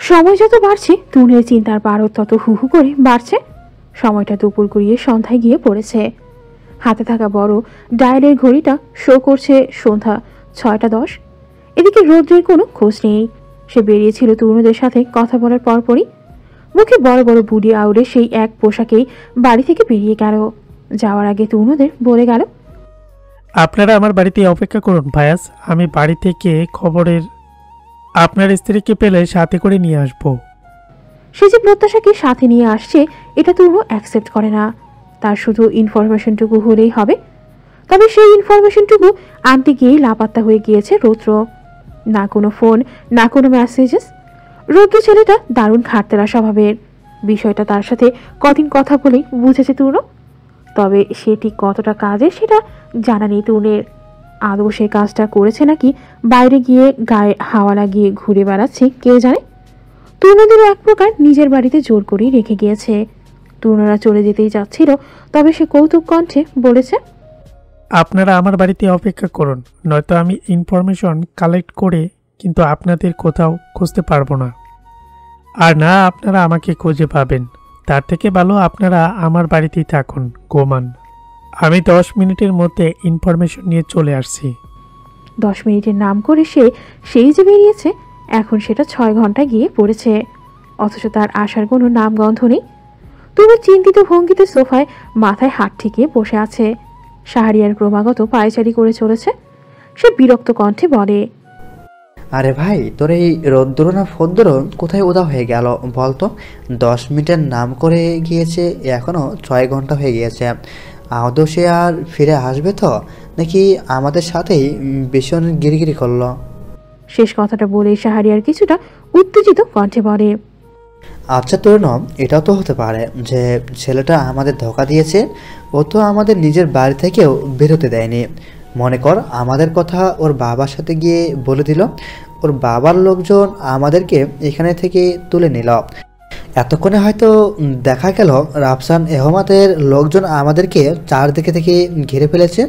সময় যত বাড়ছে তুনের চিন্তার পারদ তত হুহু করে বাড়ছে। সময়টা দুপুর গড়িয়ে সন্ধ্যায় গিয়ে পড়েছে। হাতে থাকা বড় ডায়ালের ঘড়িটা শো করছে সন্ধ্যা 6টা 10। এদিকে রৌদ্রের কোনো খোঁজ নেই। সে বেরিয়েছিল তরুণদের সাথে কথা বলার পরপরই। মুখে বড় বড় বুড়ি আউড়ে সেই এক পোশাকেই বাড়ি থেকে বেরিয়ে গেল। যাওয়ার আগে তরুণদের বলে গেল, আপনারা আমার বাড়িতে অপেক্ষা করুন ভায়াস, আমি বাড়ি থেকে খবরের আপনার স্ত্রীকে পেলে সাথে করে নিয়ে আসবো। সে যে প্রত্যাশাকে সাথে নিয়ে আসছে এটা তরুণ অ্যাকসেপ্ট করে না। তার শুধু ইনফরমেশনটুকু হলেই হবে। তবে সেই ইনফরমেশনটুকু আনতে গিয়েই লাপাত্তা হয়ে গিয়েছে রৌদ্র। না কোনো ফোন, না কোনো মেসেজেস। রৌদ্র ছেলেটা দারুণ খাটতেরা স্বভাবের। বিষয়টা তার সাথে কদিন কথা বলেই বুঝেছে তরুণ। তবে সে ঠিক কতটা কাজের সেটা জানা নেই তরুণের। আদৌ সে কাজটা করেছে নাকি বাইরে গিয়ে গায়ে হাওয়া লাগিয়ে ঘুরে বেড়াচ্ছে কে জানে। তরুণদেরও এক প্রকার নিজের বাড়িতে জোর করেই রেখে গিয়েছে। তরুণরা চলে যেতেই যাচ্ছিল, তবে সে কৌতুক কণ্ঠে বলেছে, আপনারা আমার বাড়িতে অপেক্ষা করুন, নয়তো আমি ইনফরমেশন কালেক্ট করে কিন্তু আপনাদের কোথাও খুঁজতে পারবো না। আর না আপনারা আমাকে খুঁজে পাবেন। তার থেকে ভালো আপনারা আমার বাড়িতেই থাকুন, গোমান। আমি 10 মিনিটের মধ্যে ইনফরমেশন নিয়ে চলে আসছি। 10 মিনিটের নাম করে সেই যে বেরিয়েছে, এখন সেটা 6 ঘন্টা গিয়ে পড়েছে। অথচ তার আসার কোনো নামগন্ধ নেই। তবু চিন্তিত ভঙ্গিতে সোফায় মাথায় হাত ঠেকিয়ে বসে আছে। শাহরিয়ার ক্রমাগত পায়চারি করে চলেছে। সে বিরক্ত কণ্ঠে বলে, আরে ভাই, তোর এই রৌদ্র না ফদ্র কোথায় উদা হয়ে গেল বলতো? 10 মিনিটের নাম করে গিয়েছে, এখনও 6 ঘন্টা হয়ে গিয়েছে। আদৌ সে আর ফিরে আসবে তো, নাকি আমাদের সাথেই ভীষণ গিরিগিরি করলো? শেষ কথাটা বলে শাহরিয়ার কিছুটা উত্তেজিত কণ্ঠে বলে, আচ্ছা তোর নাম এটাও তো হতে পারে যে ছেলেটা আমাদের ধোঁকা দিয়েছে। ও তো আমাদের নিজের বাড়ি থেকেও বেরোতে দেয়নি। মনে কর আমাদের কথা ওর বাবার সাথে গিয়ে বলে দিল, ওর বাবার লোকজন আমাদেরকে এখানে থেকে তুলে নিল। এতক্ষণে হয়তো দেখা গেল রাফসান এহমাদের লোকজন আমাদেরকে চারদিকে থেকে ঘিরে ফেলেছে,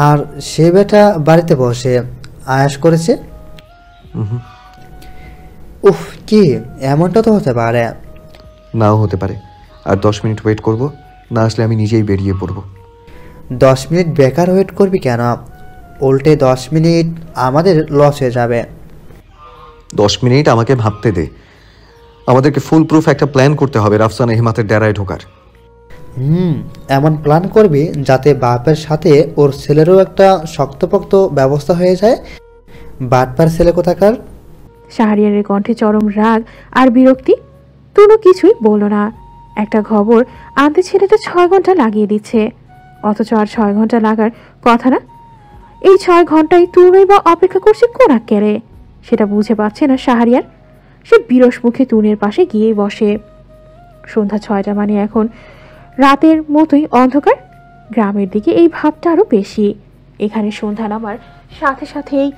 আর সে বেটা বাড়িতে বসে আয়াস করেছে। উফ, কি এমনটা তো হতে পারে? নাও হতে পারে। আর 10 মিনিট ওয়েট করব, না আসলে আমি নিজেই বেরিয়ে পড়ব। 10 মিনিট বেকার ওয়েট করবি কেন? উল্টে 10 মিনিট আমাদের লস হয়ে যাবে। 10 মিনিট আমাকে ভাবতে দে। আমাদেরকে ফুল প্রুফ একটা প্ল্যান করতে হবে রাফসান এহমাতের ডেরায় ঢোকার। এমন প্ল্যান করবি যাতে বাপের সাথে ওর ছেলেরও একটা শক্তপোক্ত ব্যবস্থা হয়ে যায়। বাটপার ছেলে কোথাকার। শাহরিয়ারের কণ্ঠে চরম রাগ আর বিরক্তি। তনু কিছুই বলল না। একটা খবর আনতে ছেলেটা 6 ঘন্টা লাগিয়ে দিচ্ছে, অথচ আর 6 ঘন্টা লাগার কথা না। এই 6 ঘন্টায় তনুই বা অপেক্ষা করছে কোন আক্কেলে, সেটা বুঝে পাচ্ছে না শাহরিয়ার। সে বিরস মুখে তুনের পাশে গিয়ে বসে। সন্ধ্যা 6টা মানে এখন রাতের মতোই অন্ধকার। গ্রামের দিকে এই ভাবটা আরো বেশি। এখানে সন্ধ্যা নামার সাথে সাথেই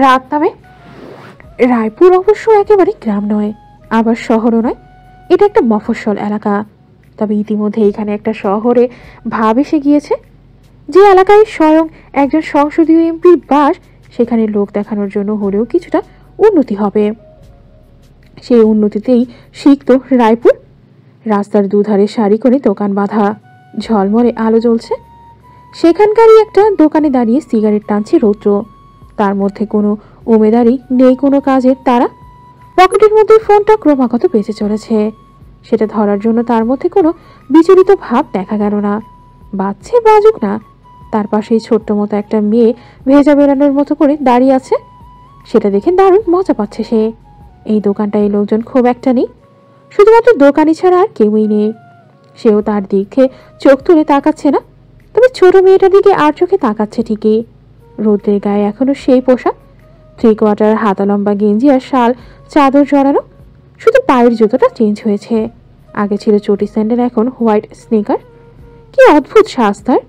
রাত নামে। রায়পুর অবশ্য একেবারে গ্রাম নয়, আবার শহরও নয়। এটা একটা মফস্বল এলাকা। তবে ইতিমধ্যে এখানে একটা শহরে ভাব এসে গিয়েছে। যে এলাকায় স্বয়ং একজন সংসদীয় এমপির বাস, সেখানে লোক দেখানোর জন্য হলেও কিছুটা উন্নতি হবে। সেই উন্নতিতেই সিক্ত রায়পুর। রাস্তার দুধারে সারি করে দোকান বাঁধা, ঝলমলে আলো জ্বলছে। সেখানকারই একটা দোকানে দাঁড়িয়ে সিগারেট টানছে রৌদ্র। তার মধ্যে কোনো উমেদারি নেই, কোনো কাজের তারা। পকেটের মধ্যে ফোনটা ক্রমাগত বেঁচে চলেছে। সেটা ধরার জন্য তার মধ্যে কোনো বিচলিত ভাব দেখা গেল না। বাজছে বাজুক না। তার পাশেই ছোট্ট মতো একটা মেয়ে ভেজা বেড়ানোর মতো করে দাঁড়িয়ে আছে। সেটা দেখে দারুণ মজা পাচ্ছে সে। এই দোকানটায় লোকজন খুব একটা নেই, শুধুমাত্র দোকানি ছাড়া আর কেউই নেই। সেও তার দিকে চোখ তুলে তাকাচ্ছে না, তবে ছোট মেয়েটার দিকে আর চোখে তাকাচ্ছে ঠিকই। রৌদ্রের গায়ে এখনো সেই পোশাক, 3/4 হাতা লম্বা গেঞ্জি আর শাল চাদর জড়ানো। শুধু পায়ের জুতোটা চেঞ্জ হয়েছে। আগে ছিল চটি স্যান্ডেল, এখন হোয়াইট স্নিকার। কি অদ্ভুত সাজ তার।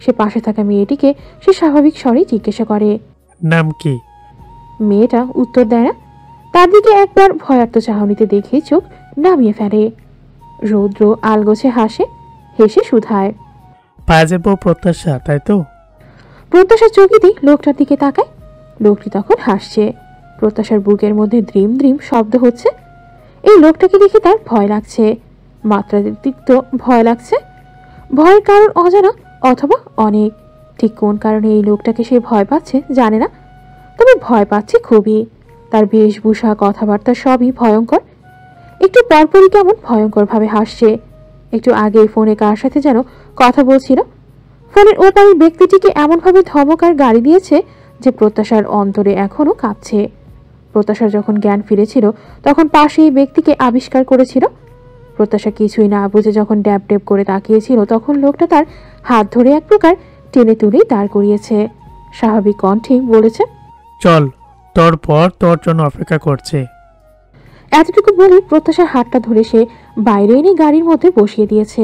সে পাশে থাকা মেয়েটিকে সে স্বাভাবিক স্বরেই জিজ্ঞাসা করে, নাম কি? মেয়েটা উত্তর দেয় না। তার দিকে একবার ভয়ার্ত চাহনিতে দেখে চোখ নামিয়ে ফেলে। রৌদ্র আলগোছে হাসে, হেসে শুধায়, পায়াজের বউ প্রত্যাশা, তাই তো? প্রত্যাশা চকিতেই লোকটার দিকে তাকায়। লোকটি তখন হাসছে। প্রত্যাশার বুকের মধ্যে দ্রিম দ্রিম শব্দ হচ্ছে। এই লোকটাকে দেখে তার ভয় লাগছে, মাত্রাতিরিক্ত ভয় লাগছে। ভয়ের কারণ অজানা অথবা অনেক। ঠিক কোন কারণে এই লোকটাকে সে ভয় পাচ্ছে জানে না, তবে ভয় পাচ্ছে খুবই। তার বেশভূষা, কথাবার্তা সবই ভয়ঙ্কর। একটু পরপরই কেমন ভয়ঙ্করভাবে হাসছে। একটু আগে ফোনে কার সাথে যেন কথা বলছিল। ফোনের ওপারের ব্যক্তিটিকে এমনভাবে ধমক আর গাড়ি দিয়েছে যে প্রত্যাশার অন্তরে এখনো কাঁপছে। প্রত্যাশার যখন জ্ঞান ফিরেছিল তখন পাশে এই ব্যক্তিকে আবিষ্কার করেছিল। প্রত্যাশা কিছুই না বুঝে যখন ড্যাব ড্যাব করে তাকিয়েছিল তখন লোকটা তার হাত ধরে এক প্রকার টেনে তুলেই দাঁড় করিয়েছে। স্বাভাবিক কণ্ঠে বলেছে, চল, তোর পর তোর জন্য অপেক্ষা করছে। এতটুকু বলে প্রত্যাশার হাতটা ধরে সে বাইরে এনে গাড়ির মধ্যে বসিয়ে দিয়েছে।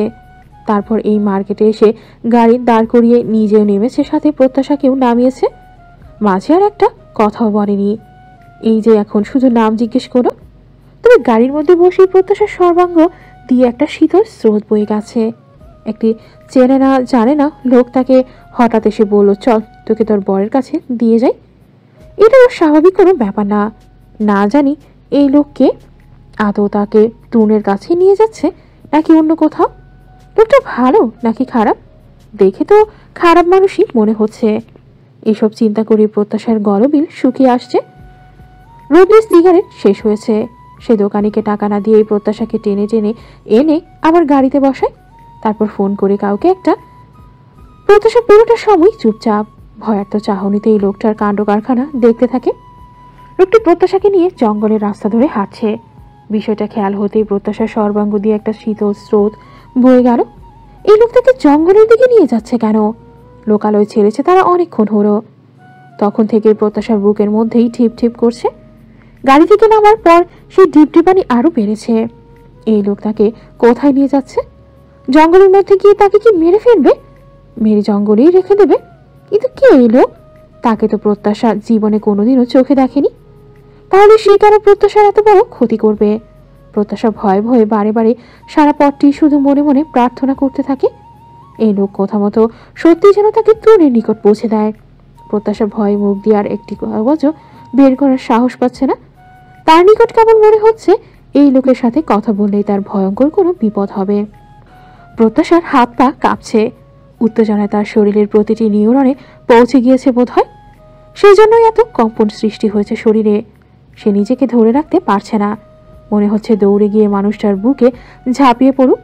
তারপর এই মার্কেটে এসে গাড়ি দাঁড় করিয়ে নিজেও নেমেছে, সাথে প্রত্যাশাকেও নামিয়েছে। মাঝে আর একটা কথাও বলেনি। এই যে এখন শুধু নাম জিজ্ঞেস করো। তবে গাড়ির মধ্যে বসে প্রত্যাশার সর্বাঙ্গ দিয়ে একটা শীতল স্রোত বয়ে গেছে। একটি চেনে না জানে না লোক তাকে হঠাৎ এসে বলল, চল তোকে তোর বরের কাছে দিয়ে যাই। এটা ওর স্বাভাবিক কোনো ব্যাপার না। না জানি এই লোককে আদৌ তাকে তরুণের কাছে নিয়ে যাচ্ছে নাকি অন্য কোথাও। লোকটা ভালো নাকি খারাপ? দেখে তো খারাপ মানুষই মনে হচ্ছে। এসব চিন্তা করে প্রত্যাশার গলবিল শুকিয়ে আসছে। রোদ্রের সিগারেট শেষ হয়েছে। সে দোকানিকে টাকা না দিয়ে প্রত্যাশাকে টেনে টেনে এনে আবার গাড়িতে বসায়। তারপর ফোন করে কাউকে একটা। প্রত্যাশা পুরোটা সময় চুপচাপ ভয়ার্ত চাহনিতে এই লোকটার কাণ্ড কারখানা দেখতে থাকে। লোকটি প্রত্যাশাকে নিয়ে জঙ্গলের রাস্তা ধরে হাঁটছে। বিষয়টা খেয়াল হতেই প্রত্যাশার সর্বাঙ্গ দিয়ে একটা শীতল স্রোত বয়ে গেল। এই লোকটাকে জঙ্গলের দিকে নিয়ে যাচ্ছে কেন? লোকালয় ছেড়েছে তারা অনেকক্ষণ হলো। তখন থেকে প্রত্যাশার বুকের মধ্যেই ঠিপ ঠিপ করছে। গাড়ি থেকে নামার পর সেই ডিপডিপানি আরো বেড়েছে। এই লোক তাকে কোথায় নিয়ে যাচ্ছে? জঙ্গলের মধ্যে গিয়ে তাকে কি মেরে ফেলবে? মেরে জঙ্গলেই রেখে দেবে? কিন্তু কে এই লোক? তাকে তো প্রত্যাশা জীবনে কোনোদিনও চোখে দেখেনি। তাহলে সে কেন প্রত্যাশার এত বড় ক্ষতি করবে? প্রত্যাশা ভয়ে ভয়ে বারে বারে সারা পথটি শুধু মনে মনে প্রার্থনা করতে থাকে এই লোক কথা মতো সত্যি যেন তাকে তরুণের নিকট পৌঁছে দেয়। প্রত্যাশা ভয়ে মুখ দিয়ে আর একটি কাগজও বের করার সাহস পাচ্ছে না। তার নিকট কেমন মনে হচ্ছে এই লোকের সাথে কথা বললেই তার ভয়ঙ্কর কোনো বিপদ হবে। প্রত্যাশার হাত পা কাঁপছে। উত্তেজনায় তার শরীরের প্রতিটি নিউরনে পৌঁছে গিয়েছে বোধ হয়। সেই জন্যই এত কম্পন সৃষ্টি হয়েছে শরীরে। সে নিজেকে ধরে রাখতে পারছে না। মনে হচ্ছে দৌড়ে গিয়ে মানুষটার বুকে ঝাঁপিয়ে পড়ুক,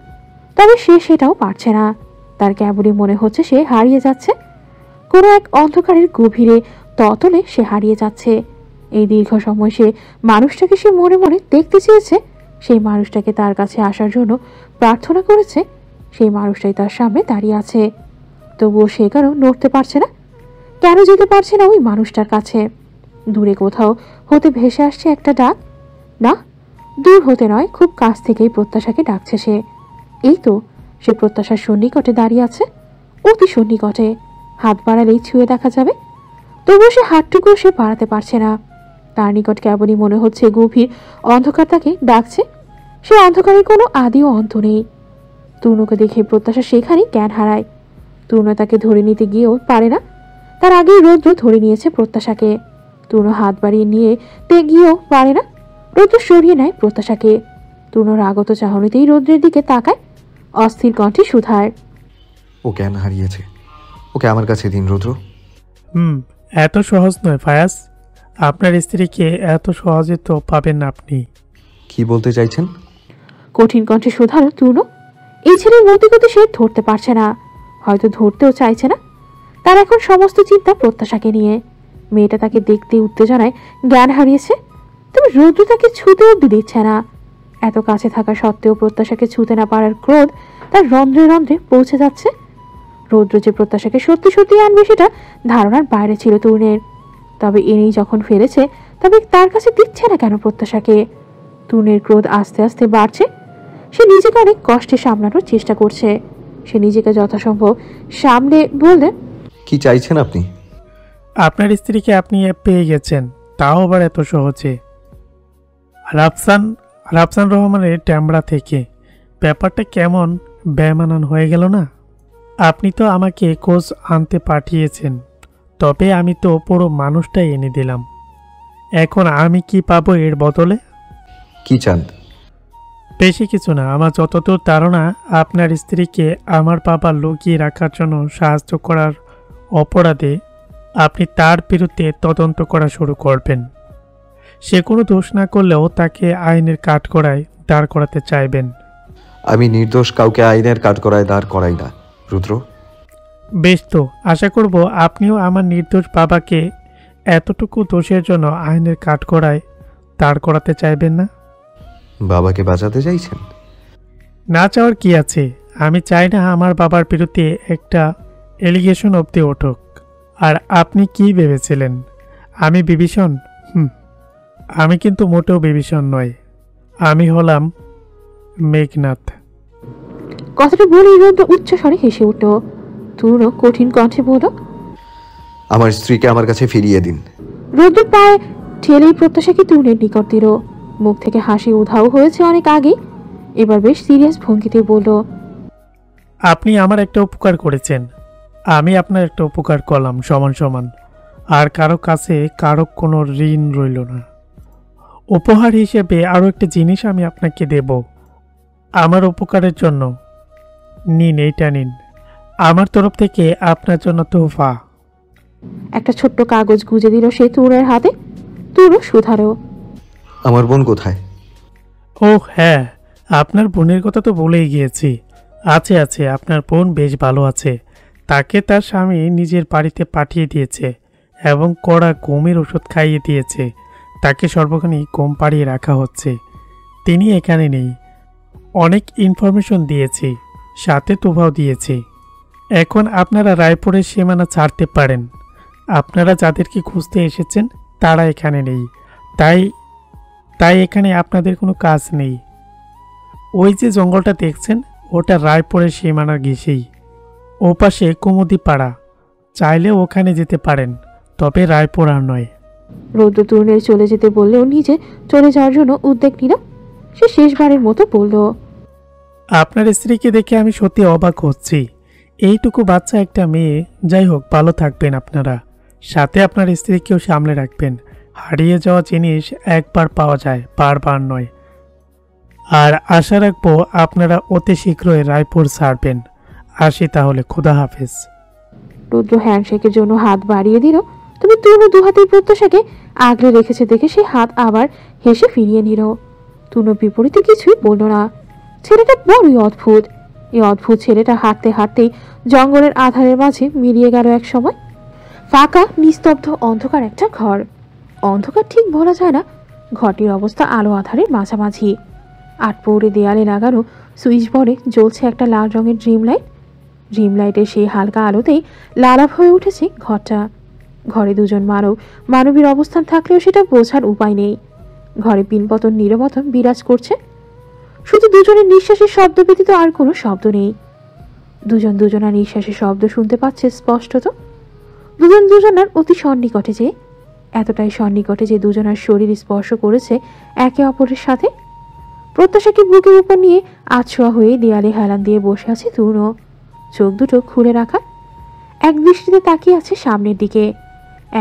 তবে সে সেটাও পারছে না। তার কেবলই মনে হচ্ছে সে হারিয়ে যাচ্ছে কোনো এক অন্ধকারের গভীরে। ততলে সে হারিয়ে যাচ্ছে। এই দীর্ঘ সময় সে মানুষটাকে সে মনে মনে দেখতে চেয়েছে, সেই মানুষটাকে তার কাছে আসার জন্য প্রার্থনা করেছে। সেই মানুষটাই তার সামনে দাঁড়িয়ে আছে, তবুও সে কেন নড়তে পারছে না? কেন যেতে পারছে না ওই মানুষটার কাছে? দূরে কোথাও হতে ভেসে আসছে একটা ডাক। না, দূর হতে নয়, খুব কাছ থেকেই প্রত্যাশাকে ডাকছে সে। এই তো সে প্রত্যাশার সন্নিকটে দাঁড়িয়ে আছে, অতি সন্নিকটে। হাত বাড়ালেই ছুঁয়ে দেখা যাবে, তবুও সে হাতটুকুও সে বাড়াতে পারছে না। তার নিকট কেবলই মনে হচ্ছে গভীর অন্ধকার তাকে ডাকছে। সে অন্ধকারের কোনো আদি ও অন্ত নেই। তরুণকে দেখে প্রত্যাশা সেখানেই জ্ঞান হারায়। তরুণ তাকে ধরে নিতে গিয়েও পারে না। তার আগেই রৌদ্র ধরে নিয়েছে প্রত্যাশাকে। তরুণ হাত বাড়িয়ে নিয়ে গিয়েও পারে না। রৌদ্র সরিয়ে নেয় প্রত্যাশাকে। তরুণর আগত চাহনিতেই রৌদ্রের দিকে তাকায়, অস্থির কণ্ঠে শুধায়, ও জ্ঞান হারিয়েছে, ওকে আমার কাছে দিন রুদ্র। এত সহজ নয় ফায়াজ। আপনার স্ত্রীকে এত সহজে তো পাবেন না আপনি। কি বলতে চাইছেন? কঠিন কণ্ঠে শুধালো তরুণ। এই ছেলের মতিগতি সে ধরতে পারছে না, হয়তো ধরতেও চাইছে না। তার এখন সমস্ত চিন্তা প্রত্যাশাকে নিয়ে। মেয়েটা তাকে দেখতে উত্তেজনায় জ্ঞান হারিয়েছে, তবে রৌদ্র তাকে ছুতে অব্দি দিচ্ছে না। এত কাছে থাকা সত্ত্বেও প্রত্যাশাকে ছুতে না পারার ক্রোধ তার রন্ধ্রে রন্ধ্রে পৌঁছে যাচ্ছে। রৌদ্র যে প্রত্যাশাকে সত্যি সত্যি আনবে সেটা ধারণার বাইরে ছিল তরুণের। তবে এনেই যখন ফেলেছে, তবে তার কাছে দিচ্ছে না কেন প্রত্যাশাকে? তরুণের ক্রোধ আস্তে আস্তে বাড়ছে। সে নিজেকে অনেক কষ্টে সামলানোর চেষ্টা করছে। সে নিজেকে যথাসম্ভব সামলে বললে, কি চাইছেন আপনি? আপনার স্ত্রীকে আপনি পেয়ে গেছেন, তাও আবার এত সহজে। রাফসান রহমানের ট্যামরা থেকে। ব্যাপারটা কেমন বেমানান হয়ে গেল না? আপনি তো আমাকে কোচ আনতে পাঠিয়েছেন, তবে আমি তো পুরো মানুষটাই এনে দিলাম। এখন আমি কি পাবো এর বদলে? কি চান? বেশি কিছু না। আমার যতদূর ধারণা, আপনার স্ত্রীকে আমার বাবা লুকিয়ে রাখার জন্য সাহায্য করার অপরাধে আপনি তার বিরুদ্ধে তদন্ত করা শুরু করবেন। সে কোনো দোষ না করলেও তাকে আইনের কাঠগড়ায় দাঁড় করাতে চাইবেন। আমি নির্দোষ কাউকে আইনের কাঠগড়ায় দাঁড় করাই না, রুদ্র। বেশ, তো আশা করব আপনিও আমার নির্দোষ বাবাকে এতটুকু দোষের জন্য আইনের কাঠগড়ায় দাঁড় করাতে চাইবেন না। বাবাকে বাঁচাতে চাইছেন? না চাওয়ার কি আছে? আমি চাই না আমার বাবার বিরুদ্ধে একটা এলিগেশন অবধি ওঠুক। আর আপনি কি ভেবেছিলেন আমি বিভীষণ? আমি কিন্তু মোটেও বিভীষণ নয়। আমি হলাম মেঘনাথ। কথাটা বলেই রৌদ্র উচ্চস্বরে হেসে উঠল। তরুণও কঠিন কণ্ঠে বলল, আমার স্ত্রীকে আমার কাছে ফিরিয়ে দিন। রৌদ্র পায়ে ঠেলেই প্রত্যাশাকে তরুণের নিকট দিল। মুখ থেকে হাসি উধাও হয়েছে অনেক আগে। এবার বেশ সিরিয়াস ভঙ্গিতে বলল, আপনি আমার একটা উপকার করেছেন, আমি আপনার একটা উপকার করলাম সমান সমান। আর কারো কাছে কারো কোনো ঋণ রইল না। উপহার হিসেবে আরও একটা জিনিস আমি আপনাকে দেব আমার উপকারের জন্য। নিন, এইটা নিন, আমার তরফ থেকে আপনার জন্য তোহফা। একটা ছোট্ট কাগজ গুজে দিল সে তরুণের হাতে। তরুণ শুধারো, আমার বোন কোথায়? ও হ্যাঁ, আপনার বোনের কথা তো বলেই গিয়েছি। আছে আছে, আপনার বোন বেশ ভালো আছে। তাকে তার স্বামী নিজের বাড়িতে পাঠিয়ে দিয়েছে এবং কড়া ঘুমের ওষুধ খাইয়ে দিয়েছে। তাকে সর্বখানি ঘুম পাড়িয়ে রাখা হচ্ছে। তিনি এখানে নেই। অনেক ইনফরমেশন দিয়েছি, সাথে তোভাও দিয়েছি। এখন আপনারা রায়পুরের সীমানা ছাড়তে পারেন। আপনারা যাদেরকে খুঁজতে এসেছেন তারা এখানে নেই। তাই এখানে আপনাদের কোনো কাজ নেই। ওই যে জঙ্গলটা দেখছেন, ওটা রায়পুরের সীমানা ঘেঁষেই। ওপাশে কুমুদি পাড়া, চাইলে ওখানে যেতে পারেন, তবে রায়পুর আর নয়। রৌদ্র তরুণের চলে যেতে বললেও নিজে চলে যাওয়ার জন্য উদ্বেগ নিল। সে শেষবারের মতো বলল, আপনার স্ত্রীকে দেখে আমি সত্যি অবাক হচ্ছি। এইটুকু বাচ্চা একটা মেয়ে। যাই হোক, ভালো থাকবেন আপনারা। সাথে আপনার স্ত্রীকেও সামলে রাখবেন। হারিয়ে যাওয়া জিনিস একবার পাওয়া যায়, বারবার নয়। আর আশা রাখবো আপনারা অতি শীঘ্রই রায়পুর ছাড়বেন। আসি তাহলে, খোদা হাফেজ। রৌদ্র হ্যান্ডশেকের জন্য হাত বাড়িয়ে দিল। তবে তনু দু হাতেই প্রত্যাশাকে আগলে রেখেছে দেখে সে হাত আবার হেসে ফিরিয়ে নিল। তনু বিপরীতে কিছুই বলল না। ছেলেটা বড়ই অদ্ভুত। এই অদ্ভুত ছেলেটা হাঁটতে হাঁটতেই জঙ্গলের আধারের মাঝে মিলিয়ে গেল এক সময়। ফাঁকা নিস্তব্ধ অন্ধকার একটা ঘর। অন্ধকার ঠিক বলা যায় না, ঘরটির অবস্থা আলো আধারের মাঝামাঝি। আটপৌড়ে দেয়ালে লাগানো সুইচ বোর্ডে জ্বলছে একটা লাল রঙের ড্রিম লাইট। ড্রিম লাইটের সেই হালকা আলোতেই লালাভ হয়ে উঠেছে ঘরটা। ঘরে দুজন মানবীর অবস্থান থাকলেও সেটা বোঝার উপায় নেই। ঘরে পিনপতন নীরবতা বিরাজ করছে। শুধু দুজনের নিঃশ্বাসের শব্দ ব্যতীত আর কোনো শব্দ নেই। দুজন দুজনার নিঃশ্বাসের শব্দ শুনতে পাচ্ছে স্পষ্টত। দুজন দুজনার অতি সন্নিকটে, যে এতটাই সন্নিকটে যে দুজনার শরীর স্পর্শ করেছে একে অপরের সাথে। প্রত্যাশাকে বুকের উপর নিয়ে আছোয়া হয়ে দেয়ালে হেলান দিয়ে বসে আছে তরুণ। চোখ দুটো খুলে রাখা, এক দৃষ্টিতে তাকিয়ে আছে সামনের দিকে।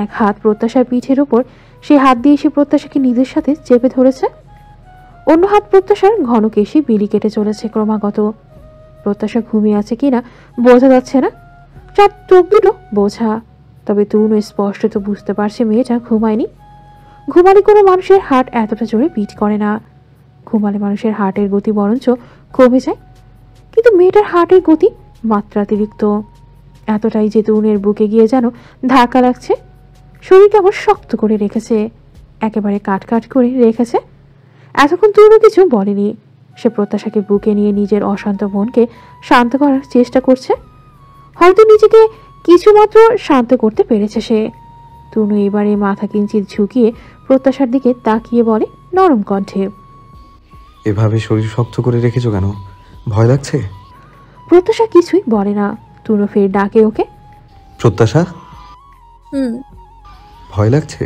এক হাত প্রত্যাশার পিঠের ওপর, সে হাত দিয়ে সে প্রত্যাশাকে নিজের সাথে চেপে ধরেছে। অন্য হাত প্রত্যাশার ঘন কেশে বিলি কেটে চলেছে ক্রমাগত। প্রত্যাশা ঘুমিয়ে আছে কিনা বোঝা যাচ্ছে না, চার চোখ দুটো বোঝা। তবে তরুণ স্পষ্টত বুঝতে পারছে মেয়েটা ঘুমায়নি। ঘুমালে কোনো মানুষের হার্ট এতটা জোরে বিট করে না। ঘুমালে মানুষের হার্টের গতি বরঞ্চ কমে যায়, কিন্তু মেয়েটার হার্টের গতি মাত্রাতিরিক্ত। এতটাই যে তরুণের বুকে গিয়ে যেন ধাক্কা লাগছে। শরীরটা আবার শক্ত করে রেখেছে, একেবারে কাট কাট করে রেখেছে। এতক্ষণ তরুণ কিছু বলেনি। সে প্রত্যাশাকে বুকে নিয়ে নিজের অশান্ত মনকে শান্ত করার চেষ্টা করছে। হয়তো নিজেকে কিছুমাত্র শান্ত করতে পেরেছে সে। তরুণ এবারে মাথা কিঞ্চিত ঝুঁকিয়ে প্রত্যাশার দিকে তাকিয়ে বলে নরম কণ্ঠে, এভাবে শরীর শক্ত করে রেখেছো কেন? ভয় লাগছে? প্রত্যাশা কিছুই বলে না। তরুণ ফের ডাকে ওকে, প্রত্যাশা। ভয় লাগছে?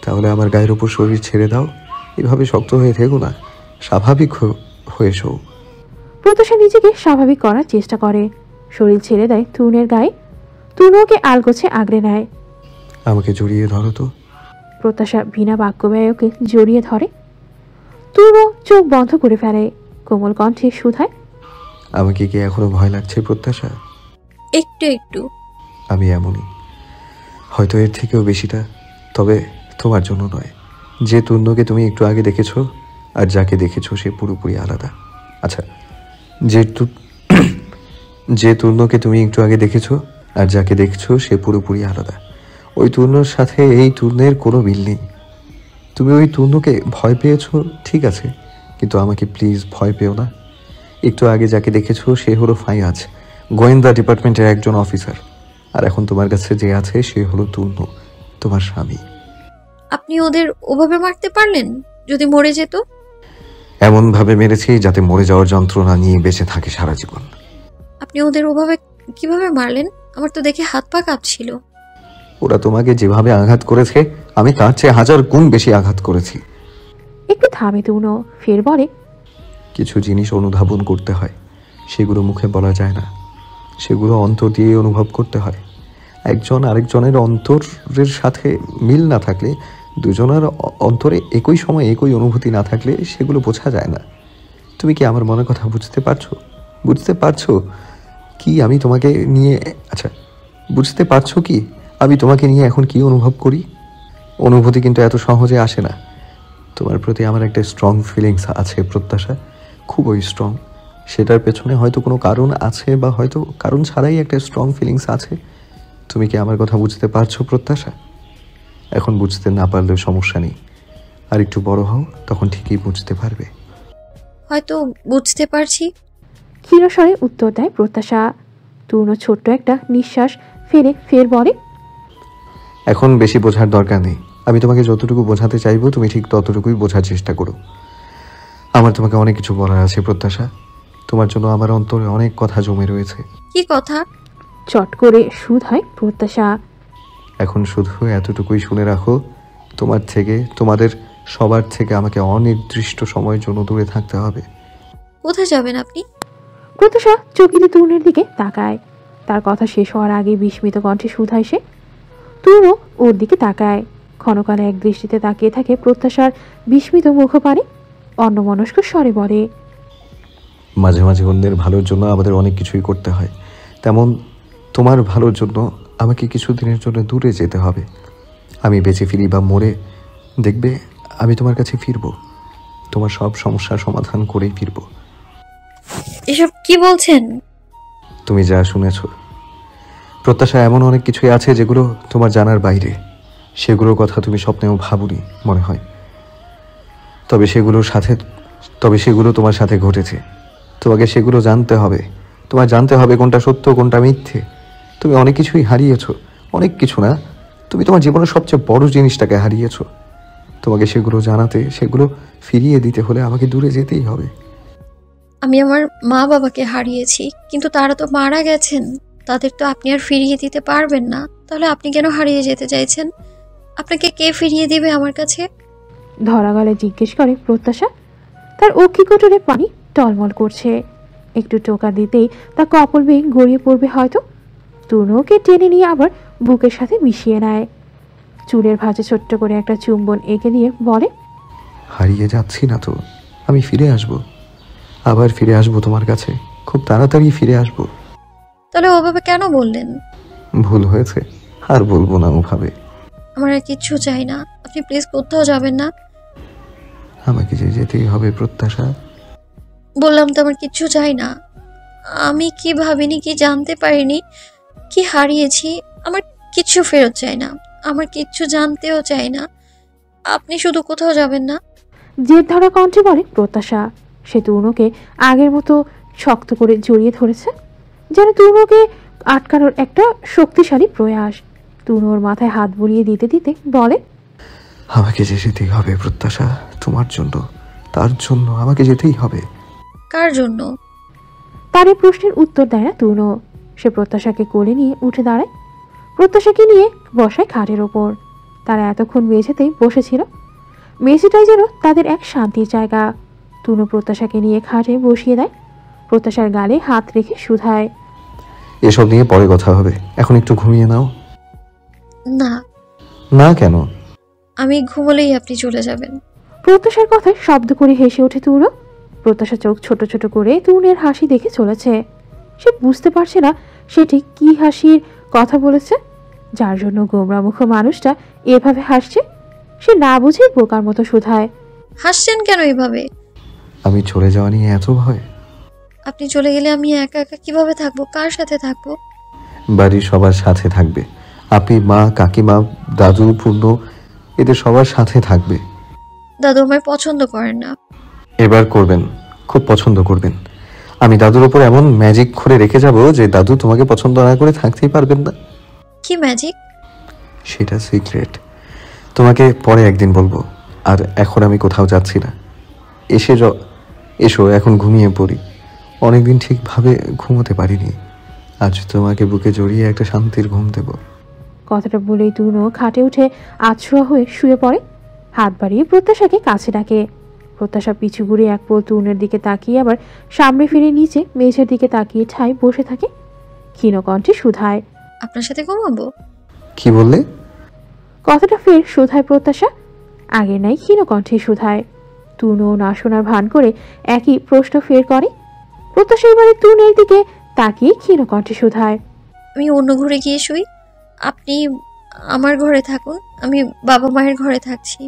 তাহলে আমার গায়ের উপর শরীর ছেড়ে দাও। এভাবে শক্ত হয়ে থেকো না, স্বাভাবিক হয়ে শো। প্রত্যাশা নিজেকে স্বাভাবিক করার চেষ্টা করে। শরীর ছেড়ে দেয় তরুণের গায়ে। তরুণ ওকে আলগোছে আগলে নেয়। আমাকে জড়িয়ে ধরো তো। প্রত্যাশা বিনা বাক্যব্যয়কে জড়িয়ে ধরে। তুরও চোখ বন্ধ করে ফেলে। কোমল কণ্ঠে শুধায়, আমাকে কি এখনো ভয় লাগছে প্রত্যাশা? একটু একটু। আমি এমনই, হয়তো এর থেকেও বেশিটা। তবে তোমার জন্য নয়। যে তূর্ণকে তুমি একটু আগে দেখেছো আর যাকে দেখেছো সে পুরোপুরি আলাদা। আচ্ছা, যে তূর্ণকে তুমি একটু আগে দেখেছো আর যাকে দেখছো সে পুরোপুরি আলাদা। ওই তূর্ণর সাথে এই তূর্ণের কোনো মিল নেই। তুমি ওই তূর্ণকে ভয় পেয়েছো ঠিক আছে, কিন্তু আমাকে প্লিজ ভয় পেও না। একটু আগে যাকে দেখেছো সে হলো ফাইয়াজ, গোয়েন্দা ডিপার্টমেন্টের একজন অফিসার। আর এখন তোমার কাছে যে আছে সে হলো তূর্ণ, তোমার স্বামী। আপনি ওদের ওভাবে মারতে পারলেন? যদি মরে যেত? এমনভাবে মেরেছি যাতে মরে যাওয়ার যন্ত্রণা নিয়ে বেঁচে থাকে সারা জীবন। আপনি ওদের ওভাবে কিভাবে মারলেন? আমার তো দেখে হাত পা কাঁপছিল। ওরা তোমাকে যেভাবে আঘাত করেছে আমি তার চেয়ে 1000 গুণ বেশি আঘাত করেছি। একটু থামে তুনো, ফের বলে, কিছু জিনিস অনুধাবন করতে হয়, সেগুলো মুখে বলা যায় না। সেগুলো অন্তর দিয়ে অনুভব করতে হয়। একজন আরেকজনের অন্তরের সাথে মিল না থাকলে, দুজনের অন্তরে একই সময় একই অনুভূতি না থাকলে সেগুলো বোঝা যায় না। তুমি কি আমার মনের কথা বুঝতে পারছো? বুঝতে পারছো কি আমি তোমাকে নিয়ে বুঝতে পারছো কি আমি তোমাকে নিয়ে এখন কি অনুভব করি? অনুভূতি কিন্তু এত সহজে আসে না। তোমার প্রতি আমার একটা স্ট্রং ফিলিংস আছে প্রত্যাশা, খুবই স্ট্রং। সেটার পেছনে হয়তো কোনো কারণ আছে বা হয়তো কারণ ছাড়াই একটা স্ট্রং ফিলিংস আছে। তুমি কি আমার কথা বুঝতে পারছো প্রত্যাশা? এখন বুঝতে না পারলেও সমস্যা নেই, আর একটু বড় হও, তখন ঠিকই বুঝতে পারবে। হয়তো বুঝতে পারছি। ক্ষীরস্বরে উত্তর দেয় প্রত্যাশা। তুর্ণ ছোট্ট একটা নিঃশ্বাস ফেলে ফের বলে, এখন বেশি বোঝার দরকার নেই। আমি তোমাকে যতটুকু বোঝাতে চাইবো তুমি ঠিক ততটুকুই বোঝার চেষ্টা করো। আমার তোমাকে অনেক কিছু বলার আছে প্রত্যাশা। তোমার জন্য আমার অন্তরে অনেক কথা জমে রয়েছে। কি কথা? চট করে সুদ হয় প্রত্যাশা। এখন শুধু এতটুকুই শুনে রাখো, তোমাদের সবার থেকে আমাকে অনির্দিষ্ট সময়ের জন্য দূরে থাকতে হবে। কোথায় যাবেন আপনি? প্রত্যাশা চকিতে তুর্ণের দিকে তাকায়। তার কথা শেষ হওয়ার আগে বিস্মিত কণ্ঠে শুধায় সে। তুর্ণ ওর দিকে তাকায়। ক্ষণকালে এক দৃষ্টিতে তাকিয়ে থাকে প্রত্যাশার বিস্মিত মুখপানে। অন্যমনস্ক স্বরে বলে, মাঝে মাঝে অন্যের ভালোর জন্য আমাদের অনেক কিছুই করতে হয়, তেমন তোমার ভালোর জন্য আমাকে কিছুদিনের জন্য দূরে যেতে হবে। আমি বেঁচে ফিরি বা মরে, দেখবে আমি তোমার কাছে ফিরবো। তোমার সব সমস্যার সমাধান করেই ফিরবো। এসব কি বলছেন? তুমি যা শুনেছ প্রত্যাশা, এমন অনেক কিছুই আছে যেগুলো তোমার জানার বাইরে। সেগুলোর কথা তুমি স্বপ্নেও ভাবুনি মনে হয়। তবে সেগুলো তোমার সাথে ঘটেছে। তোমাকে সেগুলো জানতে হবে। তোমার জানতে হবে কোনটা সত্য কোনটা মিথ্যে। তুমি অনেক কিছুই হারিয়েছ, অনেক কিছু না, তুমি তোমার জীবনের সবচেয়ে বড় জিনিসটাকে হারিয়েছ। তোমাকে সেগুলো জানাতে, সেগুলো ফিরিয়ে দিতে হলে আমাকে দূরে যেতেই হবে। আমি আমার মা বাবাকে হারিয়েছি, কিন্তু তারা তো মারা গেছেন। তাদের তো আপনি আর ফিরিয়ে দিতে পারবেন না। তাহলে আপনি কেন হারিয়ে যেতে চাইছেন? আপনাকে কে ফিরিয়ে দিবে আমার কাছে? ধরা গলায় জিজ্ঞেস করে প্রত্যাশা। তার অক্ষিকোটরে পানি টলমল করছে। একটু টোকা দিতেই তা কপল বেয়ে গড়িয়ে পড়বে হয়তো। তুর্ণকে টেনে নিয়ে আবার বুকের সাথে মিশিয়ে নেয়। চুলের ভাঁজে ছোট্ট করে একটা চুম্বন এঁকে দিয়ে বলে, হারিয়ে যাচ্ছি না তো, আমি ফিরে আসব। আবার ফিরে আসবো তোমার কাছে, খুব তাড়াতাড়ি ফিরে আসবো। তাহলে ওভাবে কেন বললেন? ভুল হয়েছে, আর বলবো না ওভাবে। আমার আর কিচ্ছু চাই না। আপনি প্লিজ কোথাও যাবেন না। আমাকে যে যেতেই হবে প্রত্যাশা। বললাম তো আমার কিচ্ছু চাই না। আমি কি ভাবিনি, কি জানতে পারিনি, কি হারিয়েছি। আমার কিচ্ছু ফেরত চাই না। আমার কিচ্ছু জানতেও চাই না। আপনি শুধু কোথাও যাবেন না। জেদ ধরা কণ্ঠে বলে প্রত্যাশা। সে তুর্ণকে আগের মতো শক্ত করে জড়িয়ে ধরেছে, যেন তুর্ণকে আটকানোর একটা শক্তিশালী প্রয়াস। তুর্ণর মাথায় হাত বুলিয়ে দিতে দিতে বলে, আমাকে যে যেতেই হবে প্রত্যাশা, তোমার জন্য, তার জন্য আমাকে যেতেই হবে। কার জন্য? তার এই প্রশ্নের উত্তর দেয় না তুর্ণ। সে প্রত্যাশাকে কোলে নিয়ে উঠে দাঁড়ায়। প্রত্যাশাকে নিয়ে বসায় খাটের ওপর। তারা এতক্ষণ মেঝেতেই বসেছিল। মেঝেটাই যেন তাদের এক শান্তির জায়গা। তুর্ণ প্রত্যাশাকে নিয়ে খাটে বসিয়ে দেয়। প্রত্যাশার গালে হাত রেখে শুধায়, এসব নিয়ে পরে কথা হবে, এখন একটু ঘুমিয়ে নাও। না। না কেন? আমি ঘুমোলেই আপনি চলে যাবেন। প্রত্যাশার কথায় শব্দ করে হেসে ওঠে তুনো। প্রত্যাশা চোখ ছোট ছোট করে তুনের হাসি দেখে চলেছে। সে বুঝতে পারছে না সে ঠিক কি হাসির কথা বলেছে, যার জন্য গোমরামুখ মানুষটা এভাবে হাসছে। সে না বুঝে বোকার মতো শুধায়, হাসছেন কেন এভাবে? আমি চলে যাওয়া নিয়ে এত ভয়? আপনি চলে গেলে আমি একা একা কিভাবে থাকবো? কার সাথে থাকবো? বাড়ির সবার সাথে থাকবে। আপনি, মা, কাকিমা, দাদু, পূর্ণ, এদের সবার সাথে থাকবে। দাদু আমায় পছন্দ করেন না। এবার করবেন, খুব পছন্দ করবেন। আমি দাদুর ওপর এমন ম্যাজিক করে রেখে যাব যে দাদু তোমাকে পছন্দ না করে থাকতেই পারবেন না। কি ম্যাজিক? সেটা সিক্রেট, তোমাকে পরে একদিন বলবো। আর এখন আমি কোথাও যাচ্ছি না। এসো, এখন ঘুমিয়ে পড়ি। অনেকদিন ঠিকভাবে ঘুমোতে পারিনি। আজ তোমাকে বুকে জড়িয়ে একটা শান্তির ঘুম দেব। কথাটা বলেই তুনো খাটে উঠে আছড়া হয়ে শুয়ে পড়ে। হাত বাড়িয়ে প্রত্যাশাকে কাছে ডাকে। প্রত্যাশা পিছু ঘুরে এক পল তুনের দিকে তাকিয়ে আবার সামনে ফিরে নিচে মেঝের দিকে তাকিয়ে ঠায় বসে থাকে। ক্ষীণ কণ্ঠে শুধায়, আপনার সাথে ঘুমাবো? কি বললে? কথাটা ফের শুধায় প্রত্যাশা। আগে নাই ক্ষীণ কণ্ঠে শুধায়। তুনো না শোনার ভান করে একই প্রশ্ন ফের করে। প্রত্যাশা এবারে তুনের দিকে তাকিয়ে ক্ষীণ কণ্ঠে শুধায়, আমি অন্য ঘরে গিয়ে শুই, আপনি আমার ঘরে থাকুন। আমি বাবা মায়ের ঘরে থাকছি।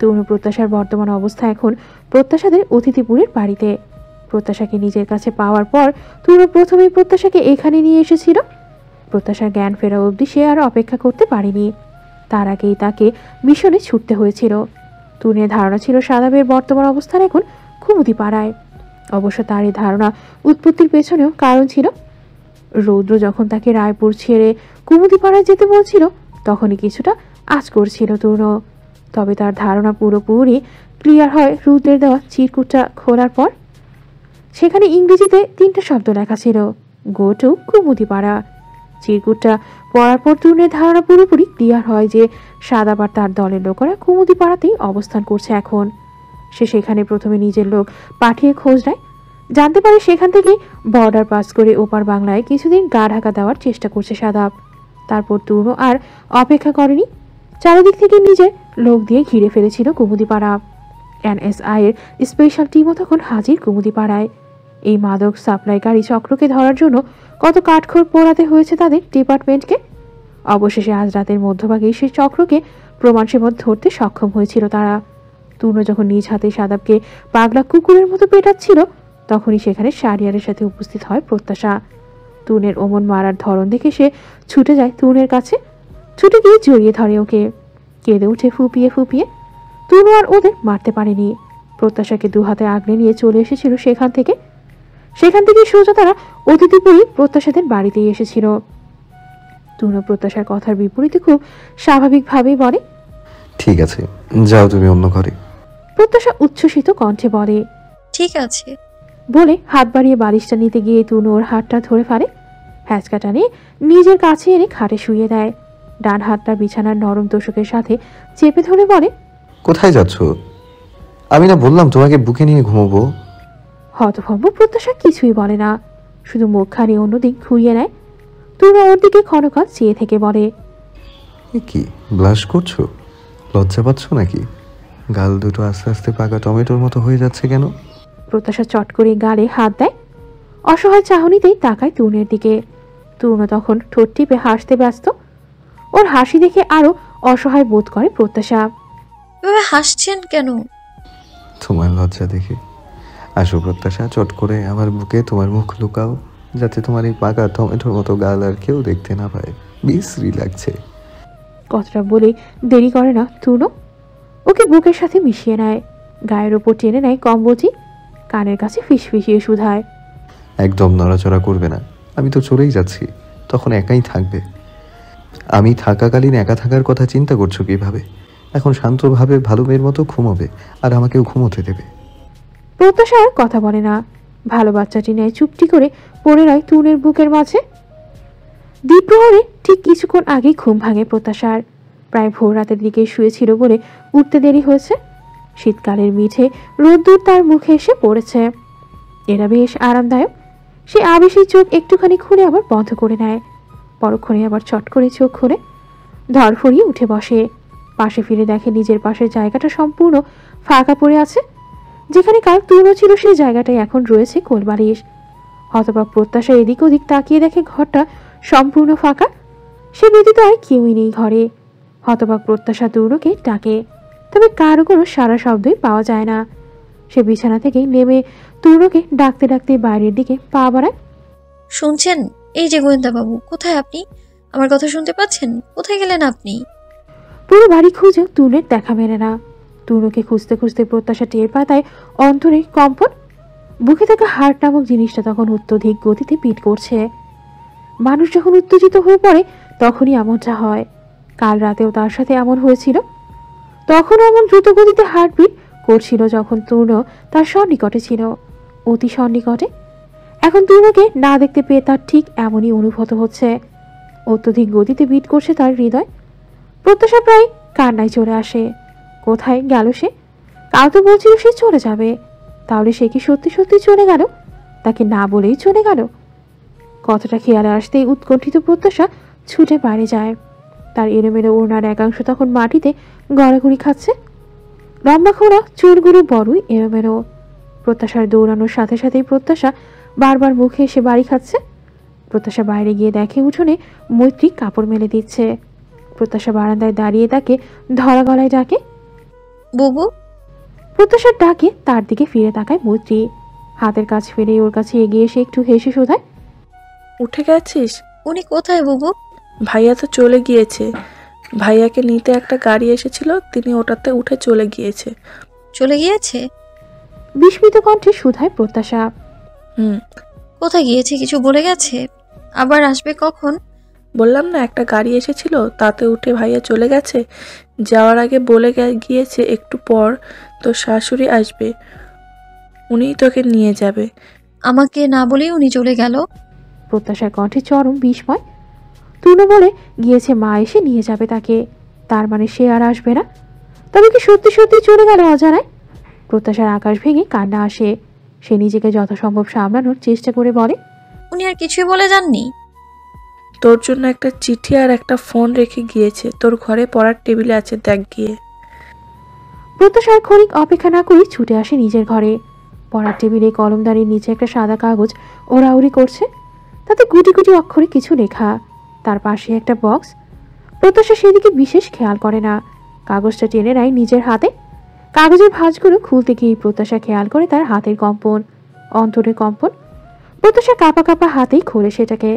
তুনো প্রত্যাশার বর্তমান অবস্থা এখন প্রত্যাশাদের অতিথিপুরের বাড়িতে। প্রত্যাশাকে নিজের কাছে পাওয়ার পর তুনো প্রথমেই প্রত্যাশাকে এখানে নিয়ে এসেছিল। প্রত্যাশার জ্ঞান ফেরা অবধি সে আর অপেক্ষা করতে পারেনি। তার আগেই তাকে মিশনে ছুটতে হয়েছিল। তুনের ধারণা ছিল সাদাবের বর্তমান অবস্থান এখন কুমুদি পাড়ায়। অবশ্য তার এই ধারণা উৎপত্তির পেছনেও কারণ ছিল। রৌদ্র যখন তাকে রায়পুর ছেড়ে কুমুদি পাড়ায় যেতে বলছিল তখনই কিছুটা আঁচ করছিল তুনো। তবে তার ধারণা পুরোপুরি ক্লিয়ার হয় রৌদ্রের দেওয়া চিরকুটটা খোলার পর। সেখানে ইংরেজিতে 3টা শব্দ লেখা ছিল, গো টু কুমুদিপাড়া। চিরকুটটা পড়ার পর তুনের ধারণা পুরোপুরি ক্লিয়ার হয় যে সাদাবার তার দলের লোকেরা কুমুদিপাড়াতেই অবস্থান করছে এখন। সে সেখানে প্রথমে নিজের লোক পাঠিয়ে খোঁজ নেয়। জানতে পারে সেখান থেকে বর্ডার পাস করে ওপার বাংলায় কিছুদিন গা ঢাকা দেওয়ার চেষ্টা করছে সাদাব। তারপর তুনো আর অপেক্ষা করেনি। চারিদিক থেকে নিজের লোক দিয়ে ঘিরে ফেলেছিল কুমুদিপাড়া। NSI এর স্পেশাল টিমও তখন হাজির কুমুদিপাড়ায়। এই মাদক সাপ্লাইকারী চক্রকে ধরার জন্য কত কাঠখড় পোড়াতে হয়েছে তাদের ডিপার্টমেন্টকে। অবশেষে আজ রাতের মধ্যভাগে সেই চক্রকে প্রমাণসেবক ধরতে সক্ষম হয়েছিল তারা। তুনো যখন নিজ হাতে সাদাবকে পাগলা কুকুরের মতো পেটাচ্ছিল তখনই সেখানে শাহরিয়ারের সাথে উপস্থিত হয় প্রত্যাশা। তুনের ওমন মারার ধরন দেখে সে ছুটে যায় তুনের কাছে। ছুটে গিয়ে জড়িয়ে ধরে ওকে। কেঁদে উঠে ফুপিয়ে ফুপিয়ে। তুনো আর ওদের মারতে পারেনি। প্রত্যাশাকে দু হাতে আগলে নিয়ে চলে এসেছিল সেখান থেকে সোজা তারা অতিথিপুরী প্রত্যাশাদের বাড়িতেই এসেছিল। তুনো প্রত্যাশার কথার বিপরীতে খুব স্বাভাবিকভাবেই বলে, ঠিক আছে, যাও তুমি অন্য ঘরে। প্রত্যাশা উচ্ছ্বসিত কণ্ঠে বলে, ঠিক আছে। বলে হাত বাড়িয়ে বালিশটা নিতে গিয়ে তুনো ওর হাতটা ধরে ফেলে। হ্যাঁচকাটা নিয়ে নিজের কাছে এনে খাটে শুয়ে দেয়। ডান হাতটা বিছানার নরম তোষকের সাথে চেপে ধরে বলে, কোথায় যাচ্ছ? আমি না বললাম তোমাকে বুকে নিয়ে ঘুমোবো? হতভম্ব প্রত্যাশা কিছুই বলে না, শুধু মুখখানি অন্যদিক ঘুরিয়ে নেয়। তুনো ওর দিকে ক্ষণকাল চেয়ে থেকে বলে, এ কি, ব্লাশ করছো? লজ্জা পাচ্ছ নাকি? গাল দুটো আস্তে আস্তে পাকা টমেটোর মতো হয়ে যাচ্ছে কেন? প্রত্যাশা চট করে গালে হাত দেয়। অসহায় চাহনিতেই তাকায় তুনের দিকে। তুনো তখন ঠোঁট টিপে হাসতে ব্যস্ত। ওর হাসি দেখে আরো অসহায় বোধ করে প্রত্যাশা। এভাবে হাসছেন কেন? তোমার লজ্জা দেখে। আসো প্রত্যাশা, চট করে আমার বুকে তোমার মুখ লুকাও, যাতে তোমার এই পাকা টমেটোর মতো গাল আর কেউ দেখতে না পায়। বিশ্রী লাগছে। কথাটা বলে দেরি করে না তুনো। ওকে বুকের সাথে মিশিয়ে নেয়, গায়ের ওপর টেনে নেয় কম্বলটি, কানের কাছে ফিসফিসিয়ে শুধায়, একদম নড়াচড়া করবে না। আমি তো চলেই যাচ্ছি, তখন একাই থাকবে। আমি থাকাকালীন একা থাকার কথা চিন্তা করছো কিভাবে? এখন শান্তভাবে ভালো মেয়ের মতো ঘুমোবে, আর আমাকেও ঘুমোতে দেবে। প্রত্যাশা আর কথা বলে না, ভালো বাচ্চাটি নেয় চুপটি করে পড়ে রয় তুনের বুকের মাঝে। দ্বিপ্রহরে ঠিক কিছুক্ষণ আগেই ঘুম ভাঙে প্রত্যাশার। প্রায় ভোর রাতের দিকে শুয়েছিল বলে উঠতে দেরি হয়েছে। শীতকালের মিঠে রোদ্দুর তার মুখে এসে পড়েছে। এরা বেশ আরামদায়ক। সে আবেশী চোখ একটুখানি খুলে আবার বন্ধ করে নেয়, পরক্ষণে আবার চট করে চোখ খুলে ধরফড়িয়ে উঠে বসে। পাশে ফিরে দেখে নিজের পাশের জায়গাটা সম্পূর্ণ ফাঁকা পড়ে আছে। যেখানে কাল তূর্ণ ছিল সেই জায়গাটায় এখন রয়েছে কোলবালিশ। হতবাক প্রত্যাশা এদিক ওদিক তাকিয়ে দেখে ঘরটা সম্পূর্ণ ফাঁকা। সে ব্যতীত আর কেউই নেই ঘরে। হতবাক প্রত্যাশা তূর্ণকে ডাকে, তবে কারো কোনো সারা শব্দই পাওয়া যায় না। সে বিছানা থেকে নেমে তূর্ণকে ডাকতে ডাকতে বাইরের দিকে পা বাড়ায়। শুনছেন? এই যে গোয়েন্দাবাবু, কোথায় আপনি? আমার কথা শুনতে পাচ্ছেন? কোথায় গেলেন আপনি? পুরো বাড়ি খুঁজে তূর্ণের দেখা মেলে না। তূর্ণকে খুঁজতে খুঁজতে প্রত্যাশা টের পায় তাই অন্তরে কম্পন। বুকে থাকা হার্ট নামক জিনিসটা তখন অত্যধিক গতিতে পিট করছে। মানুষ যখন উত্তেজিত হয়ে পড়ে তখনই এমনটা হয়। কাল রাতেও তার সাথে এমন হয়েছিল। তখনও এমন দ্রুত গতিতে হার্টবিট করছিল যখন তূর্ণ তার সন্নিকটে ছিল, অতি সন্নিকটে। এখন তূর্ণকে না দেখতে পেয়ে তার ঠিক এমনই অনুভূত হচ্ছে। অত্যধিক গতিতে বিট করছে তার হৃদয়। প্রত্যাশা প্রায় কান্নায় চলে আসে। কোথায় গেল সে? কাল তো বলছিল সে চলে যাবে, তাহলে সে কি সত্যি সত্যি চলে গেল? তাকে না বলেই চলে গেল? কথাটা খেয়ালে আসতেই উৎকণ্ঠিত প্রত্যাশা ছুটে বাইরে যায়। তার এলোমেলো ওড়নার একাংশ তখন মাটিতে গড়াগড়ি খাচ্ছে। লম্বা খোঁড়া চুলগুলো বড়ই এলোমেলো। প্রত্যাশার দৌড়ানোর সাথে সাথেই প্রত্যাশা বারবার মুখে এসে বাড়ি খাচ্ছে। প্রত্যাশা বাইরে গিয়ে দেখে উঠোনে মৈত্রী কাপড় মেলে দিচ্ছে। প্রত্যাশা বারান্দায় দাঁড়িয়ে তাকে ধরা গলায় ডাকে, বুবু। প্রত্যাশার ডাকে তার দিকে ফিরে তাকায় মৈত্রী। হাতের কাজ ফেলে ওর কাছে এগিয়ে এসে একটু হেসে শোধায়, উঠে গেছিস? উনি কোথায় বুবু? ভাইয়া তো চলে গিয়েছে। ভাইয়াকে নিতে একটা গাড়ি এসেছিল, তিনি ওটাতে উঠে চলে গিয়েছে। চলে গিয়েছে? বিস্মিত কণ্ঠে শুধায় প্রত্যাশা। কোথায় গিয়েছে? কিছু বলে গেছে? আবার আসবে কখন? বললাম না, একটা গাড়ি এসেছিল, তাতে উঠে ভাইয়া চলে গেছে। যাওয়ার আগে বলে গিয়েছে একটু পর তোর শাশুড়ি আসবে, উনিই তোকে নিয়ে যাবে। আমাকে না বলেই উনি চলে গেল? প্রত্যাশার কণ্ঠে চরম বিস্ময়। তূর্ণ বলে গিয়েছে মা এসে নিয়ে যাবে তাকে, তার মানে সে আর আসবে না? তবে কি সত্যি সত্যি চলে গেল অজানায়? প্রত্যাশার আকাশ ভেঙে কান্না আসে। সে নিজেকে যথাসম্ভব সামলানোর চেষ্টা করে বলে, উনি আর কিছুই বলে যাননি? তোর জন্য একটা চিঠি আর একটা ফোন রেখে গিয়েছে, তোর ঘরে পড়ার টেবিলে আছে, দেখ গিয়ে। প্রত্যাশার ক্ষণিক অপেক্ষা না করে ছুটে আসে নিজের ঘরে। পড়ার টেবিলে কলমদারির নিচে একটা সাদা কাগজ ওড়াউড়ি করছে। তাতে গুটি গুটি অক্ষরে কিছু লেখা। তার পাশে একটা বক্স। প্রত্যাশা সেদিকে বিশেষ খেয়াল করে না। কাগজটা টেনে নেয় নিজের হাতে। কাগজের ভাঁজগুলো খুলতে গিয়ে প্রত্যাশা খেয়াল করে তার হাতের কম্পন, অন্তরের কম্পন। প্রত্যাশা কাঁপা কাঁপা হাতেই খোলে সেটাকে।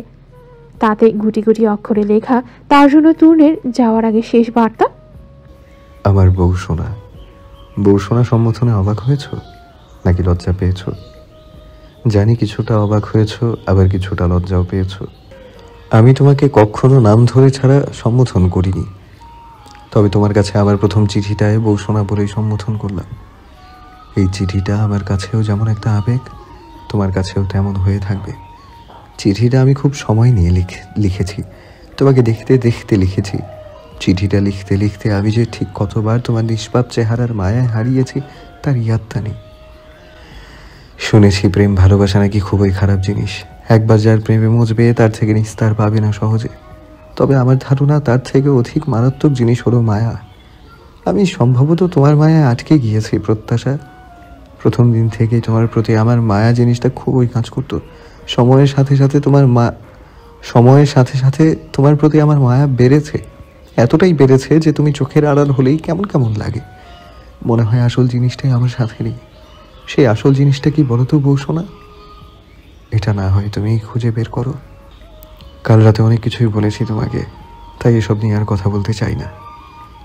তাতে গুটি গুটি অক্ষরে লেখা তার জন্য তূর্ণের যাওয়ার আগে শেষ বার্তা। আমার বউ সোনা সম্বোধনে অবাক হয়েছ নাকি লজ্জা পেয়েছ? জানি কিছুটা অবাক হয়েছ, আবার কিছুটা লজ্জাও পেয়েছ। আমি তোমাকে কখনো নাম ধরে ছাড়া সম্বোধন করিনি, তবে তোমার কাছে আমার প্রথম চিঠিটায় বউ সোনা বলেই সম্বোধন করলাম। এই চিঠিটা আমার কাছেও যেমন একটা আবেগ, তোমার কাছেও তেমন হয়ে থাকবে। চিঠিটা আমি খুব সময় নিয়ে লিখেছি, তোমাকে দেখতে দেখতে লিখেছি। চিঠিটা লিখতে লিখতে আমি যে ঠিক কতবার তোমার নিষ্পাপ চেহারার মায়ায় হারিয়েছি তার ইয়াদটা নেই। শুনেছি প্রেম ভালোবাসা নাকি খুবই খারাপ জিনিস, একবার যার প্রেমে মজবে তার থেকে নিস্তার পাবে না সহজে। তবে আমার ধারণা তার থেকে অধিক মারাত্মক জিনিস হলো মায়া। আমি সম্ভবত তোমার মায়ায় আটকে গিয়েছি প্রত্যাশা। প্রথম দিন থেকেই তোমার প্রতি আমার মায়া জিনিসটা খুবই কাজ করতো। সময়ের সাথে সাথে তোমার প্রতি আমার মায়া বেড়েছে, এতটাই বেড়েছে যে তুমি চোখের আড়াল হলেই কেমন কেমন লাগে। মনে হয় আসল জিনিসটাই আমার সাথে নেই। সেই আসল জিনিসটা কি বলো তো বউ সোনা? এটা না হয় তুমি খুঁজে বের করো। কাল রাতে অনেক কিছুই বলেছি তোমাকে, তাই এসব নিয়ে আর কথা বলতে চাই না।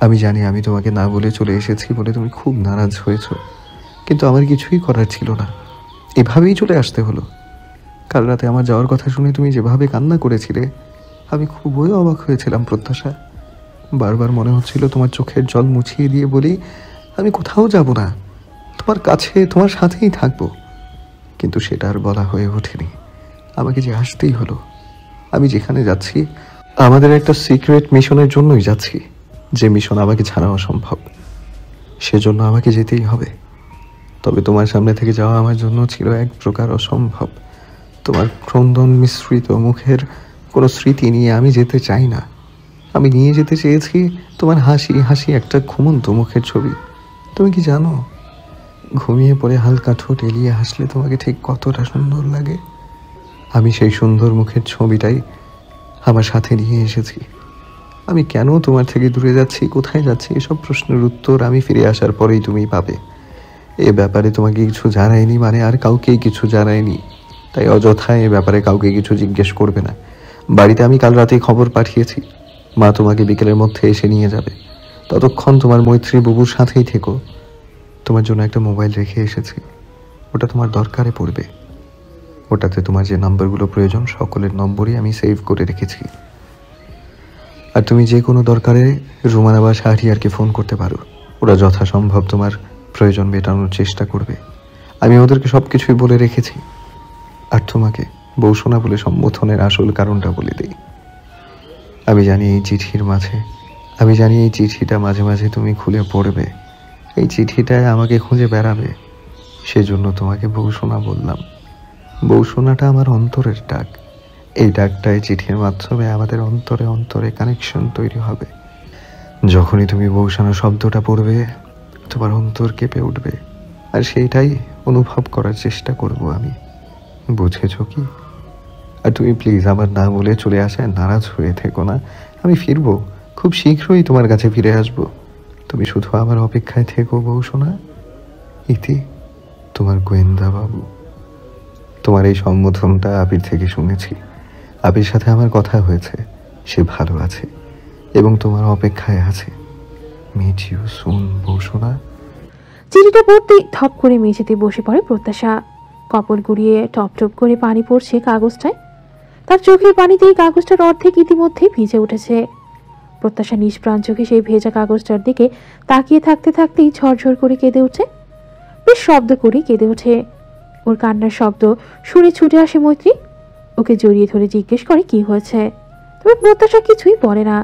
আমি জানি আমি তোমাকে না বলে চলে এসেছি বলে তুমি খুব নারাজ হয়েছ, কিন্তু আমার কিছুই করার ছিল না, এভাবেই চলে আসতে হলো। কাল রাতে আমার যাওয়ার কথা শুনে তুমি যেভাবে কান্না করেছিলে আমি খুবই অবাক হয়েছিলাম প্রত্যাশা। বারবার মনে হচ্ছিল তোমার চোখের জল মুছিয়ে দিয়ে বলি আমি কোথাও যাব না, তোমার কাছে তোমার সাথেই থাকবো। কিন্তু সেটা আর বলা হয়ে ওঠেনি। আমাকে যে আসতেই হলো। আমি যেখানে যাচ্ছি আমাদের একটা সিক্রেট মিশনের জন্যই যাচ্ছি, যে মিশন আমাকে ছাড়া অসম্ভব, সেজন্য আমাকে যেতেই হবে। তবে তোমার সামনে থেকে যাওয়া আমার জন্য ছিল এক প্রকার অসম্ভব। তোমার ক্রন্দন মিশ্রিত মুখের কোনো স্মৃতি নিয়ে আমি যেতে চাই না। আমি নিয়ে যেতে চেয়েছি তোমার হাসি হাসি একটা ঘুমন্ত মুখের ছবি। তুমি কি জানো, ঘুমিয়ে পড়ে হালকা ঠোঁট এলিয়ে হাসলে তোমাকে ঠিক কতটা সুন্দর লাগে? আমি সেই সুন্দর মুখের ছবিটাই আমার সাথে নিয়ে এসেছি। আমি কেন তোমার থেকে দূরে যাচ্ছি, কোথায় যাচ্ছি, এসব প্রশ্নের উত্তর আমি ফিরে আসার পরেই তুমি পাবে। এ ব্যাপারে তোমাকে কিছু জানাইনি মানে আর কাউকেই কিছু জানাইনি, তাই অযথা এ ব্যাপারে কাউকে কিছু জিজ্ঞেস করবে না। বাড়িতে আমি কাল রাতেই খবর পাঠিয়েছি, মা তোমাকে বিকেলের মধ্যে এসে নিয়ে যাবে। ততক্ষণ তোমার মৈত্রী বুবুর সাথেই থেকো। তোমার জন্য একটা মোবাইল রেখে এসেছি, ওটা তোমার দরকারে পড়বে। ওটাতে তোমার যে নাম্বারগুলো প্রয়োজন সকলের নম্বরই আমি সেভ করে রেখেছি। আর তুমি যে কোনো দরকারে রুমানা বা শাহরিয়ারকে ফোন করতে পারো, ওরা যথাসম্ভব তোমার প্রয়োজন মেটানোর চেষ্টা করবে। আমি ওদেরকে সব কিছুই বলে রেখেছি। আর তোমাকে বৌসোনা বলে সম্বোধনের আসল কারণটা বলে দিই। আমি জানি এই চিঠিটা মাঝে মাঝে তুমি খুলে পড়বে, এই চিঠিটায় আমাকে খুঁজে বেড়াবে, সেজন্য তোমাকে বৌসোনা বললাম। বৌসোনাটা আমার অন্তরের ডাক। এই ডাকটায় চিঠির মাধ্যমে আমাদের অন্তরে অন্তরে কানেকশন তৈরি হবে। যখনই তুমি বৌসোনা শব্দটা পড়বে তোমার অন্তর কেঁপে উঠবে, আর সেইটাই অনুভব করার চেষ্টা করব আমি। বুঝেছ কি? আর তুমি প্লিজ আমার না বলে চলে আসায় নারাজ হয়ে থেকো না। আমি ফিরবো, খুব শীঘ্রই তোমার কাছে ফিরে আসব। তুমি শুধু আমার অপেক্ষায় থেকো বৌসোনা। ইতি, তোমার গোয়েন্দা বাবু। তোমার এই সম্বোধনটা আবির থেকে শুনেছি। আবির সাথে আমার কথা হয়েছে, সে ভালো আছে এবং তোমার অপেক্ষায় আছে। মিট ইউ সুন বৌসোনা। চিঠিটা পড়তেই থপ করে মেঝেতে বসে পড়ে প্রত্যাশা। কপাল গুড়িয়ে টপ টপ করে পানি পড়ছে কাগজটায়। তার চোখের পানিতেই কাগজটার অর্ধেক ইতিমধ্যেই ভিজে উঠেছে। প্রত্যাশা নিষ্প্রাণ চোখে সেই ভেজা কাগজটার দিকে তাকিয়ে থাকতে থাকতেই ঝরঝর করে কেঁদে ওঠে। বেশ শব্দ করে কেঁদে ওঠে। ওর কান্নার শব্দ শুনে ছুটে আসে মৈত্রী, ওকে জড়িয়ে ধরে জিজ্ঞেস করে কি হয়েছে। তবে প্রত্যাশা কিছুই বলে না,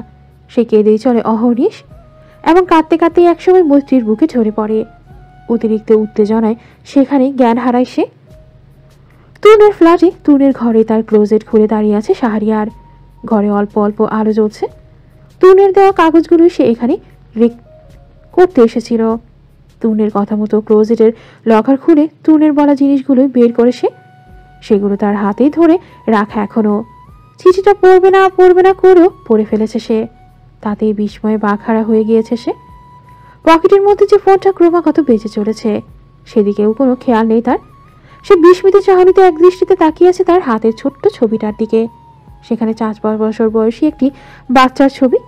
সে কেঁদেই চলে অহর্নিশ এবং কাঁদতে কাঁদতে একসময় মৈত্রীর বুকে ঝরে পড়ে। অতিরিক্ত উত্তেজনায় সেখানে জ্ঞান হারায় সে। তুনের ফ্ল্যাটে তুনের ঘরে তার ক্লোজেট খুলে দাঁড়িয়ে আছে শাহরিয়ার। ঘরে অল্প অল্প আলো জ্বলছে। তুনের দেওয়া কাগজগুলো সে এখানে করতে এসেছিল। তুনের কথা মতো ক্লোজেটের লকার খুলে তুনের বলা জিনিসগুলো বের করে সেগুলো তার হাতেই ধরে রাখা এখনো। চিঠিটা পড়বে না করেও পড়ে ফেলেছে সে। তাতেই বিস্ময়ে বাঘারা হয়ে গিয়েছে সে। পকেটের মধ্যে যে ফোনটা ক্রমাগত বেজে চলেছে সেদিকেও কোনো খেয়াল নেই তার। সে বিস্মিত চাহনিতে এক দৃষ্টিতে তাকিয়ে আছে তার হাতের ছোট্ট ছবিটার দিকে। সেখানে 4-5 বছর বয়সী একটি বাচ্চার ছবি।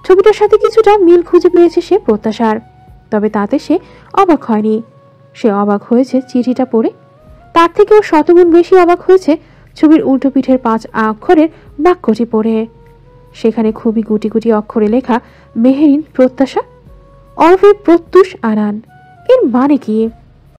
ছবিটার সাথে কিছুটা মিল খুঁজে পেয়েছে সে প্রত্যাশার, তবে তাতে সে অবাক হয়নি। সে অবাক হয়েছে চিঠিটা পড়ে, তার থেকেও শতগুণ বেশি অবাক হয়েছে ছবির উল্টো পিঠের 5 অক্ষরের বাক্যটি পড়ে। সেখানে খুবই গুটি গুটি অক্ষরে লেখা মেহেরিন প্রত্যাশা ওরফে প্রত্যুষ আনান। এর মানে কি?